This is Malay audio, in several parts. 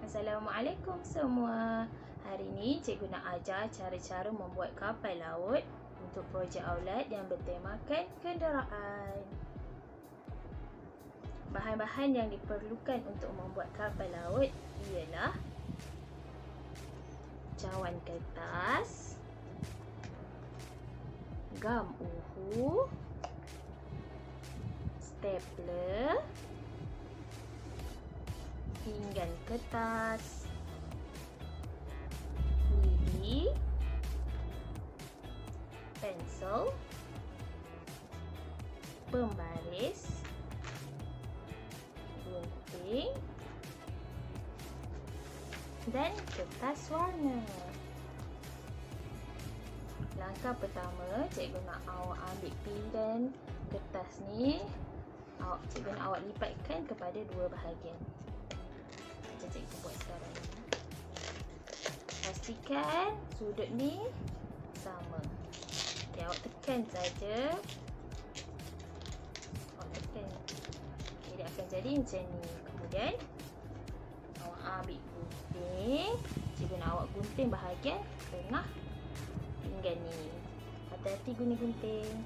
Assalamualaikum semua. Hari ini cikgu nak ajar cara-cara membuat kapal laut untuk projek aulad yang bertemakan kenderaan. Bahan-bahan yang diperlukan untuk membuat kapal laut ialah cawan kertas, gam uhu, stapler, pinggan kertas, lidi, pensel, pembaris, gunting dan kertas warna. Langkah pertama, cikgu nak awak ambil pinggan kertas ni, cikgu nak awak lipatkan kepada dua bahagian. Macam cikgu buat sekarang ni. Pastikan sudut ni sama. Okay, awak tekan saja. Awak tekan. Okay, dia akan jadi macam ni. Kemudian awak ambil gunting. Cikgu nak awak gunting bahagian tengah pinggan ni. Hati-hati guna gunting.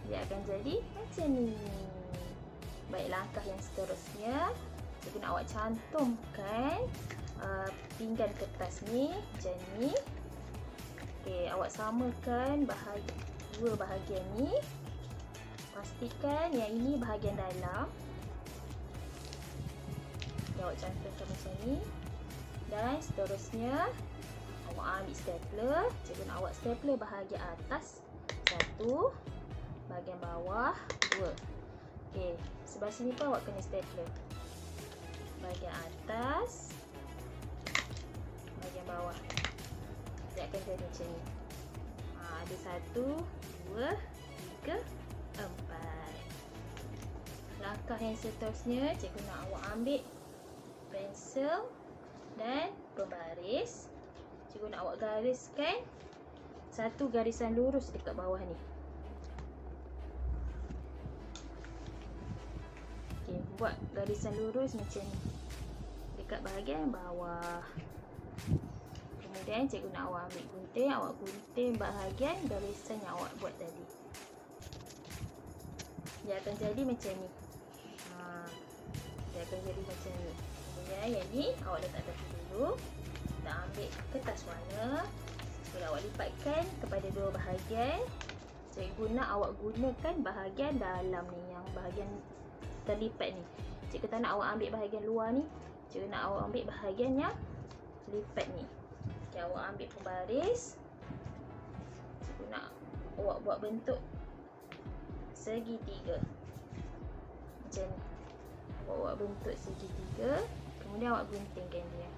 Dia akan jadi macam ni. Baik, langkah yang seterusnya, cikgu nak awak cantumkan pinggan kertas ni macam ni. Okey, awak samakan dua bahagian ni. Pastikan yang ini bahagian dalam. Okay, awak cantumkan macam ni. Dan seterusnya, awak ambil stapler. Cikgu nak awak stapler bahagian atas satu, bahagian bawah dua. Okey, sebelah sini pun awak kena stapler. Bahagian atas, bahagian bawah. Dia akan jadi macam ni. Ada 1, 2, 3, 4. Langkah yang seterusnya, cikgu nak awak ambil pensel dan pembaris. Cikgu nak awak gariskan satu garisan lurus dekat bawah ni. Okey, buat garisan lurus macam ni dekat bahagian bawah. Kemudian cikgu nak awak ambil gunting, awak gunting bahagian garisan yang awak buat tadi. Dia akan jadi macam ni. Dia akan jadi macam ni. Kemudian yang ni awak letak tepi dulu. Kita ambil kertas warna. Cikgu awak lipatkan kepada dua bahagian. Cikgu nak awak gunakan bahagian dalam ni, yang bahagian terlipat ni. Cikgu tak nak awak ambil bahagian luar ni. Cikgu nak awak ambil bahagian yang lipat ni. Okay, awak ambil pembaris. Cikgu nak awak buat bentuk segitiga macam ni. Awak buat bentuk segitiga. Kemudian awak guntingkan dia.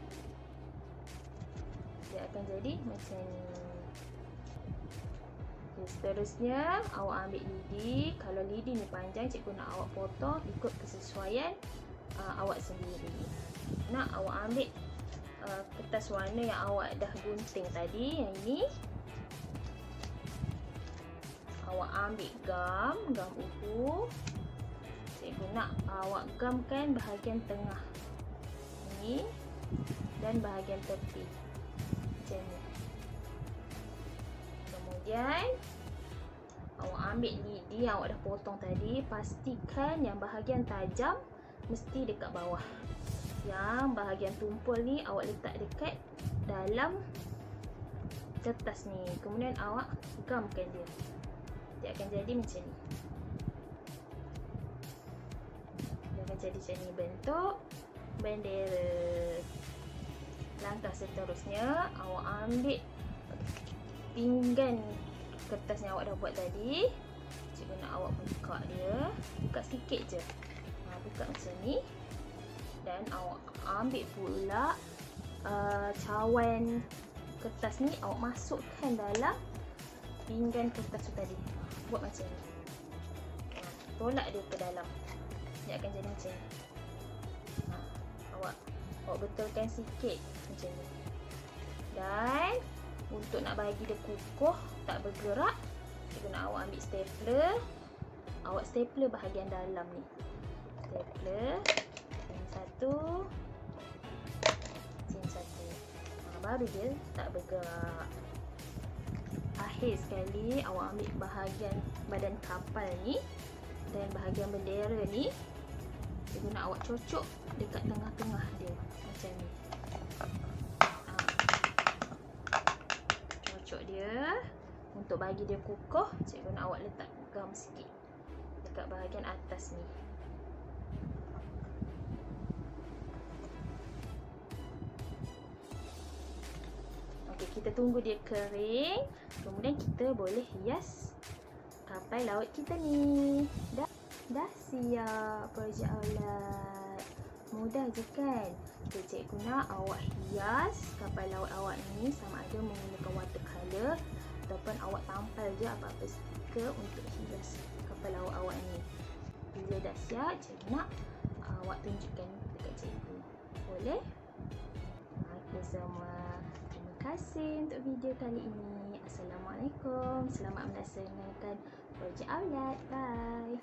Dia akan jadi macam ni. Okay, seterusnya awak ambil lidi. Kalau lidi ni panjang, cikgu nak awak potong ikut kesesuaian awak sendiri. Nak awak ambil kertas warna yang awak dah gunting tadi, yang ini. Awak ambil gam uhu. Cikgu nak awak gamkan bahagian tengah ni dan bahagian tepi macam ni. Kemudian awak ambil lidi yang awak dah potong tadi. Pastikan yang bahagian tajam mesti dekat bawah. Yang bahagian tumpul ni awak letak dekat dalam kertas ni. Kemudian awak gamkan dia. Dia akan jadi macam ni. Dia akan jadi macam ni bentuk bendera. Langkah seterusnya, awak ambil pinggan kertas yang awak dah buat tadi. Cikgu nak awak buka dia. Buka sikit je. Buka macam ni. Dan awak ambil pula cawan kertas ni, awak masukkan dalam pinggan kertas tu tadi. Buat macam ni. Tolak dia ke dalam. Dia akan jadi macam ni. Awak betulkan sikit macam ni. Dan untuk nak bagi dia kukuh, tak bergerak, cikgu nak awak ambil stapler. awak stapler bahagian dalam ni. Stapler sini satu, sini satu. Baru dia tak bergerak. Akhir sekali awak ambil bahagian badan kapal ni dan bahagian bendera ni. Dia guna awak cocok dekat tengah-tengah dia macam ni. Cocok dia. Untuk bagi dia kukuh, cikgu nak awak letak gam sikit dekat bahagian atas ni. Okey, kita tunggu dia kering. Kemudian kita boleh hias kapal laut kita ni. Dah siap projek Aulat. Mudah je kan? Okay, cikgu nak awak hias kapal laut awak ni sama ada menggunakan watercolor ataupun awak tampal je apa-apa stiker untuk hias kapal laut awak ni. Bila dah siap, cikgu nak awak tunjukkan dekat cikgu. Boleh? Okey semua. Terima kasih untuk video kali ini. Assalamualaikum. Selamat melaksanakan projek Aulat. Bye.